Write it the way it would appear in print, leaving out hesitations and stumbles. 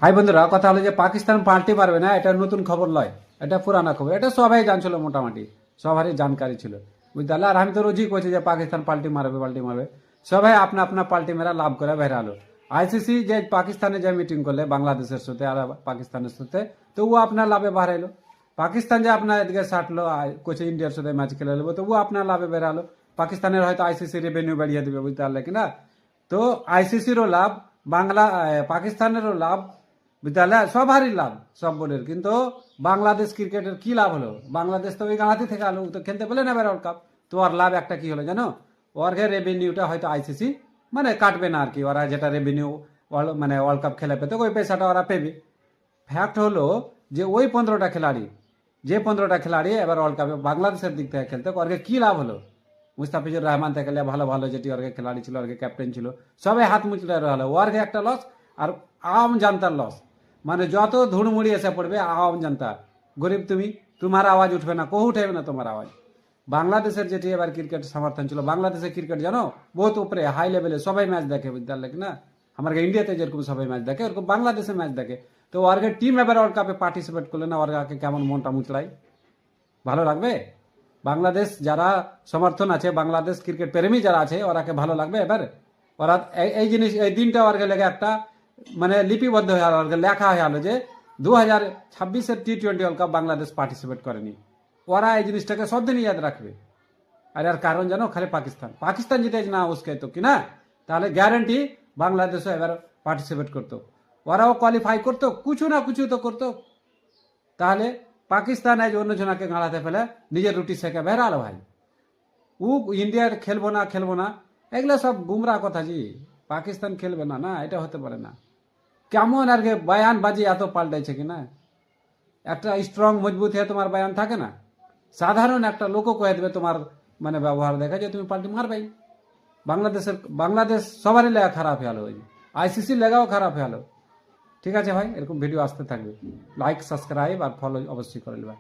High বন্ধুরা, কথা হলো যে পাকিস্তান পাল্টি পারবে না, এটা নতুন খবর নয়, এটা পুরানা খবর। এটা সবাই জানছিল, মোটামুটি সবারই জানকারি ছিল, বুঝতে পারলে। আর আমি তো রোজই কইছি যে পাকিস্তান পাল্টি মারবে পাল্টি মারবে, সবাই আপনা আপনা পাল্টি মেরা লাভ করে বেরালো। আইসিসি যে পাকিস্তানে যে মিটিং করলে বাংলাদেশের সাথে আর পাকিস্তানের সাথে, তো ও আপনার লাভে বাড়াইলো। পাকিস্তান যে আপনার এদিকে সাটলো, কোচে ইন্ডিয়ার সাথে ম্যাচ খেলে নেবো, তো ও আপনার লাভে বেরালো। পাকিস্তানের হয়তো আইসিসি রেভিনিউ বাড়িয়ে দেবে, বুঝতে পারলে কিনা। তো আইসিসিরও লাভ, পাকিস্তানেরও লাভ, বুঝতে পারলে, সবারই লাভ, সব বোর্ডের। কিন্তু বাংলাদেশ ক্রিকেটের কি লাভ হলো? বাংলাদেশ তো ওই গাঁতি থেকে আলো, তো খেলতে পেলে না এবার ওয়ার্ল্ড কাপ। তো ওর লাভ একটা কি হলো জানো? ওয়ার্ল্ডের রেভিনিউটা হয়তো আইসিসি মানে কাটবে না আর কি, ওরা যেটা রেভিনিউ মানে ওয়ার্ল্ড কাপ খেলে পেতো, ওই পয়সাটা ওরা পেবে। ফ্যাক্ট হলো যে ওই 15টা খেলাড়ি, যে 15টা খেলাড়ি এবার ওয়ার্ল্ড কাপে বাংলাদেশের দিক থেকে খেলতে, ওরকে কি লাভ হলো? মুস্তাফিজুর রহমান থেকে ভালো ভালো যেটি ওরকে খেলাড়ি ছিল, ওরকে ক্যাপ্টেন ছিল, সবাই হাত মুচড়ে রহলো। ওরকে একটা লস, আর আম জানতার লস। মানে যত ধুড়মুড়ি এসে পড়বে আওয়াম জনতা, গরিব তুমি, তোমার আওয়াজ উঠবে না, কহু উঠবে না তোমার আওয়াজ। বাংলাদেশের যেটি এবার ক্রিকেট সমর্থন ছিল, বাংলাদেশের ক্রিকেট জানো বহুত উপরে, হাই লেভেলে সবাই ম্যাচ দেখে, বুঝতে পারলে না। আমার ইন্ডিয়াতে যেরকম সবাই ম্যাচ দেখে, ওরকম বাংলাদেশে ম্যাচ দেখে। তো ওরকে টিম এবার ওয়ার্ল্ড কাপে পার্টিসিপেট করলে না, ওরকে কেমন মনটা মুচড়াই, ভালো লাগবে? বাংলাদেশ যারা সমর্থন আছে, বাংলাদেশ ক্রিকেট প্রেমী যারা আছে, ওরাকে ভালো লাগবে এবার? ওরা এই জিনিস, এই দিনটা ওরকে লেগে একটা মানে লিপিবদ্ধ হয়ে গেল, ওরকে লেখা হয়ে গেল যে 2026-এর T20 world cup Bangladesh participate করেনি। ওরা এই জিনিসটাকে সবদিনই ইয়াদ রাখবে। আর এর কারণ জানো? খালি পাকিস্তান। পাকিস্তান যদি না উস্কে তো কিনা, তাহলে গ্যারান্টি বাংলাদেশও এবার পার্টিসিপেট করতো, ওরাও কোয়ালিফাই করতো, কিছু না কিছু তো করতো। তাহলে পাকিস্তান আজ অন্য জনাকে গাড়াতে ফেলে নিজের রুটি সেকে বেড়ালো ভাই। ও ইন্ডিয়ার খেলবো না, এগুলো সব গুমরা কথা জি। পাকিস্তান খেলবে না, না এটা হতে পারে না। কেমন আর কি বয়ান বাজি এত পাল্টাইছে কিনা। একটা স্ট্রং মজবুত হয়ে তোমার বয়ান থাকে না, সাধারণ একটা লোকও কয়ে দেবে তোমার মানে ব্যবহার দেখা যে তুমি পাল্টি মারবেই। বাংলাদেশ সবারই লেগা খারাপ হয়ে গেলো, ওই আইসিসির লেগাও খারাপ হয়ে গেলো। ঠিক আছে ভাই, এরকম ভিডিও আসতে থাকবে। লাইক, সাবস্ক্রাইব আর ফলো অবশ্যই করে নেবে।